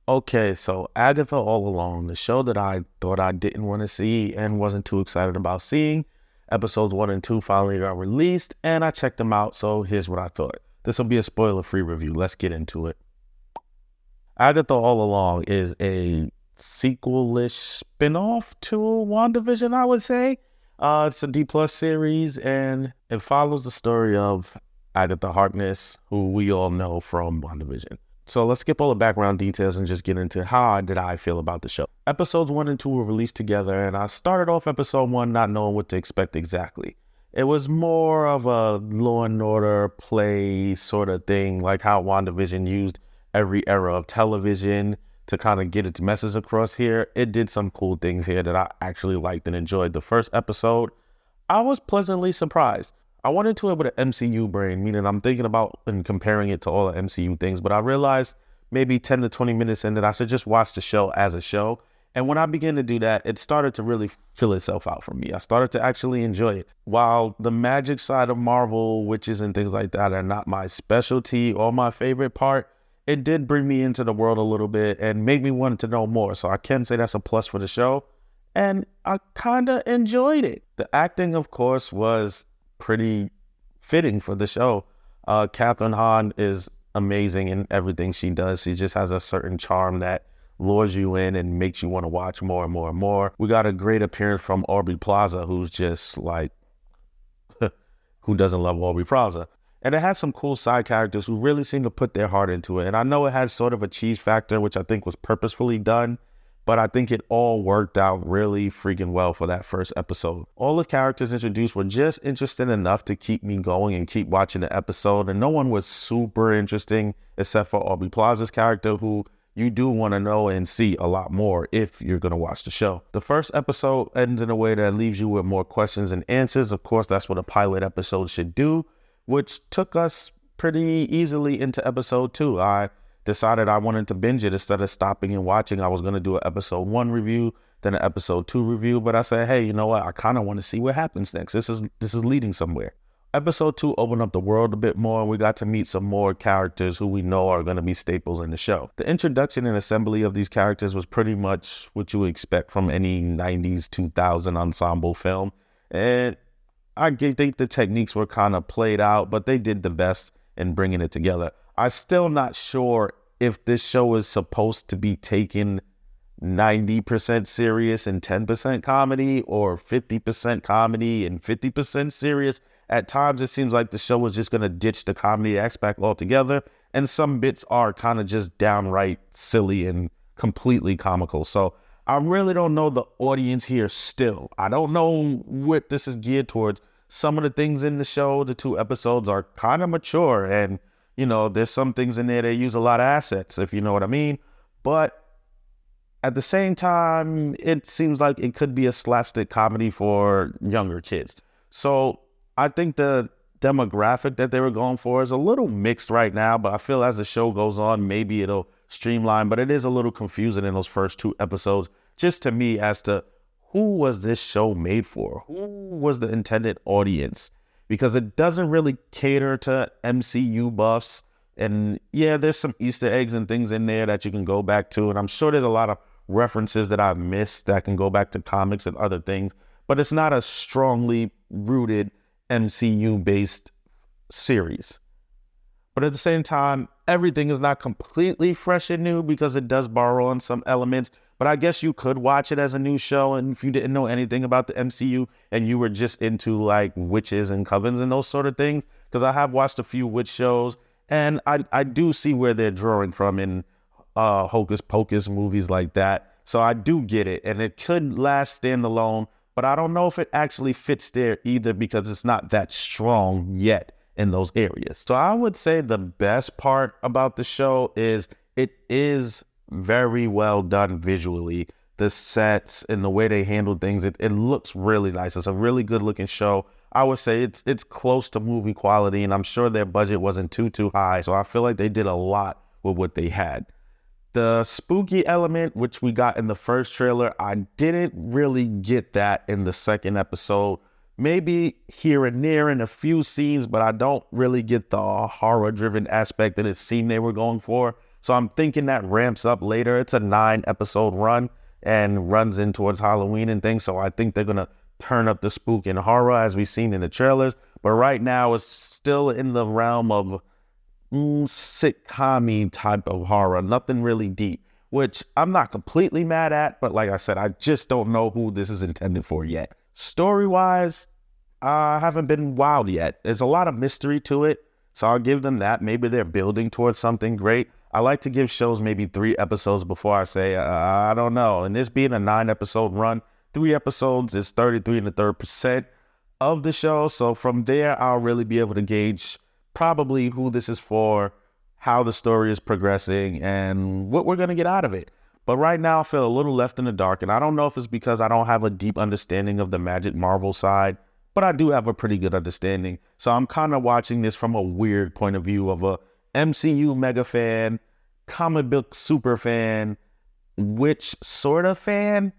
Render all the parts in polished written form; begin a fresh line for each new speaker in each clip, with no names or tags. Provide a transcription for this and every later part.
Okay, so Agatha All Along, the show that I thought I didn't want to see and wasn't too excited about seeing. Episodes 1 and 2 finally got released, and I checked them out, so here's what I thought. This will be a spoiler-free review. Let's get into it. Agatha All Along is a sequel-ish spin-off to WandaVision, I would say. It's a D plus series, and it follows the story of Agatha Harkness, who we all know from WandaVision. So let's skip all the background details and just get into how did I feel about the show. Episodes 1 and 2 were released together, and I started off episode 1 not knowing what to expect exactly. It was more of a Law and Order play sort of thing, like how WandaVision used every era of television to kind of get its message across here. It did some cool things here that I actually liked and enjoyed. The first episode, I was pleasantly surprised. I went into it with an MCU brain, meaning I'm thinking about and comparing it to all the MCU things, but I realized maybe 10 to 20 minutes in that I should just watch the show as a show. And when I began to do that, it started to really fill itself out for me. I started to actually enjoy it. While the magic side of Marvel, witches and things like that are not my specialty or my favorite part, it did bring me into the world a little bit and make me want to know more. So I can say that's a plus for the show. And I kind of enjoyed it. The acting, of course, was pretty fitting for the show. Catherine Hahn is amazing in everything she does. She just has a certain charm that lures you in and makes you want to watch more and more and more. We got a great appearance from Aubrey Plaza, who's just like, who doesn't love Aubrey Plaza? And it had some cool side characters who really seemed to put their heart into it. And I know it had sort of a cheese factor, which I think was purposefully done, but I think it all worked out really freaking well for that first episode. All the characters introduced were just interesting enough to keep me going and keep watching the episode, and no one was super interesting except for Aubrey Plaza's character, who you do want to know and see a lot more if you're going to watch the show. The first episode ends in a way that leaves you with more questions and answers. Of course, that's what a pilot episode should do, which took us pretty easily into episode 2. I decided I wanted to binge it instead of stopping and watching. I was going to do an episode 1 review, then an episode 2 review, but I said, hey, you know what? I kind of want to see what happens next. This is leading somewhere. Episode 2 opened up the world a bit more, and we got to meet some more characters who we know are going to be staples in the show. The introduction and assembly of these characters was pretty much what you would expect from any 90s, 2000 ensemble film. And I think the techniques were kind of played out, but they did the best in bringing it together. I'm still not sure if this show is supposed to be taken 90% serious and 10% comedy, or 50% comedy and 50% serious. At times, it seems like the show is just going to ditch the comedy aspect altogether, and some bits are kind of just downright silly and completely comical. So I really don't know the audience here still. I don't know what this is geared towards. Some of the things in the show, the 2 episodes, are kind of mature, and there's some things in there that use a lot of assets, if you know what I mean. But at the same time, it seems like it could be a slapstick comedy for younger kids. So I think the demographic that they were going for is a little mixed right now, but I feel as the show goes on, maybe it'll streamline, but it is a little confusing in those first 2 episodes, just to me, as to who was this show made for? Who was the intended audience? Because it doesn't really cater to MCU buffs. And yeah, there's some Easter eggs and things in there that you can go back to. And I'm sure there's a lot of references that I've missed that can go back to comics and other things. But it's not a strongly rooted MCU-based series. But at the same time, everything is not completely fresh and new because it does borrow on some elements. But I guess you could watch it as a new show, and if you didn't know anything about the MCU and you were just into like witches and covens and those sort of things, because I have watched a few witch shows, and I do see where they're drawing from in Hocus Pocus movies like that. So I do get it, and it could last standalone, but I don't know if it actually fits there either because it's not that strong yet in those areas. So I would say the best part about the show is it is very well done visually. The sets and the way they handle things, it looks really nice. It's a really good looking show. I would say it's close to movie quality, and I'm sure their budget wasn't too high. So I feel like they did a lot with what they had. The spooky element, which we got in the first trailer, I didn't really get that in the second episode. Maybe here and there in a few scenes, but I don't really get the horror-driven aspect that it seemed they were going for. So I'm thinking that ramps up later. It's a 9-episode run and runs in towards Halloween and things. So I think they're going to turn up the spook and horror as we've seen in the trailers. But right now it's still in the realm of sitcom-y type of horror. Nothing really deep, which I'm not completely mad at. But like I said, I just don't know who this is intended for yet. Story-wise, I haven't been wowed yet. There's a lot of mystery to it. So I'll give them that. Maybe they're building towards something great. I like to give shows maybe 3 episodes before I say, I don't know. And this being a 9-episode run, 3 episodes is 33 1/3% of the show. So from there, I'll really be able to gauge probably who this is for, how the story is progressing, and what we're going to get out of it. But right now, I feel a little left in the dark. And I don't know if it's because I don't have a deep understanding of the Magic Marvel side, but I do have a pretty good understanding. So I'm kind of watching this from a weird point of view of a MCU mega fan, comic book super fan, which sort of fan,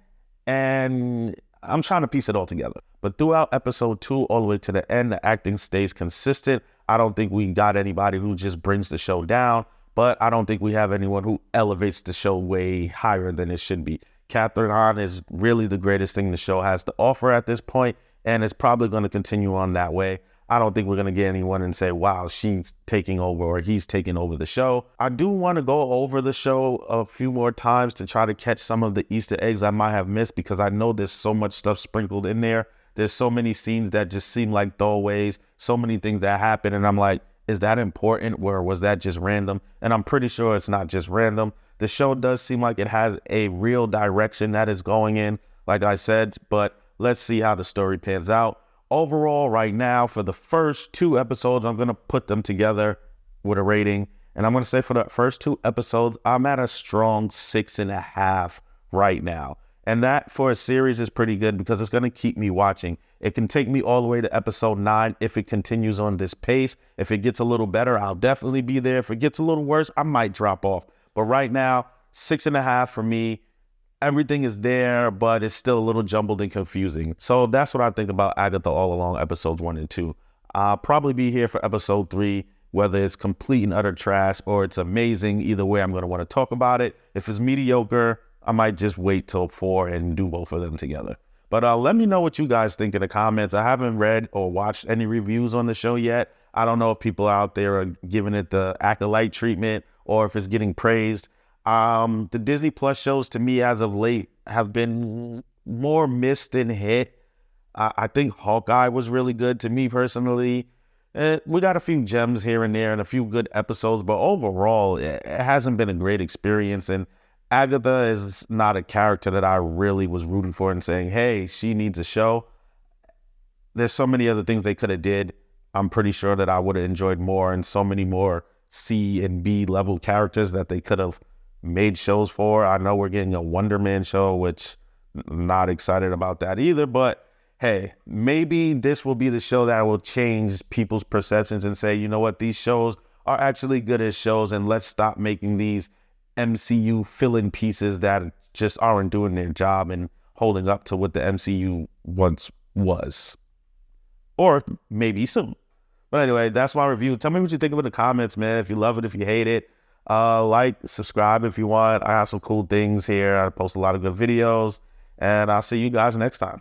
and I'm trying to piece it all together. But throughout episode 2 all the way to the end, the acting stays consistent. I don't think we got anybody who just brings the show down, but I don't think we have anyone who elevates the show way higher than it should be. Catherine Hahn is really the greatest thing the show has to offer at this point, and it's probably going to continue on that way. I don't think we're going to get anyone and say, wow, she's taking over or he's taking over the show. I do want to go over the show a few more times to try to catch some of the Easter eggs I might have missed, because I know there's so much stuff sprinkled in there. There's so many scenes that just seem like throwaways, so many things that happen. And I'm like, is that important or was that just random? And I'm pretty sure it's not just random. The show does seem like it has a real direction that is going in, like I said, but let's see how the story pans out. Overall, right now, for the first 2 episodes, I'm going to put them together with a rating. And I'm going to say for the first 2 episodes, I'm at a strong 6.5 right now. And that for a series is pretty good because it's going to keep me watching. It can take me all the way to episode 9 if it continues on this pace. If it gets a little better, I'll definitely be there. If it gets a little worse, I might drop off. But right now, 6.5 for me. Everything is there, but it's still a little jumbled and confusing. So that's what I think about Agatha All Along episodes 1 and 2. I'll probably be here for episode 3, whether it's complete and utter trash or it's amazing. Either way, I'm going to want to talk about it. If it's mediocre, I might just wait till 4 and do both of them together. But let me know what you guys think in the comments. I haven't read or watched any reviews on the show yet. I don't know if people out there are giving it the acolyte treatment or if it's getting praised. The Disney Plus shows to me as of late have been more missed than hit. I think Hawkeye was really good to me personally. We got a few gems here and there and a few good episodes, but overall, it hasn't been a great experience. And Agatha is not a character that I really was rooting for and saying, hey, she needs a show. There's so many other things they could have did. I'm pretty sure that I would have enjoyed more, and so many more C and B level characters that they could have made shows for. I know we're getting a Wonder Man show, which I'm not excited about that either, but hey, maybe this will be the show that will change people's perceptions and say, you know what, these shows are actually good as shows, and let's stop making these MCU fill-in pieces that just aren't doing their job and holding up to what the MCU once was. Or maybe soon. But anyway, that's my review. Tell me what you think of it in the comments, man. If you love it, if you hate it. Like, subscribe if you want. I have some cool things here. I post a lot of good videos. And I'll see you guys next time.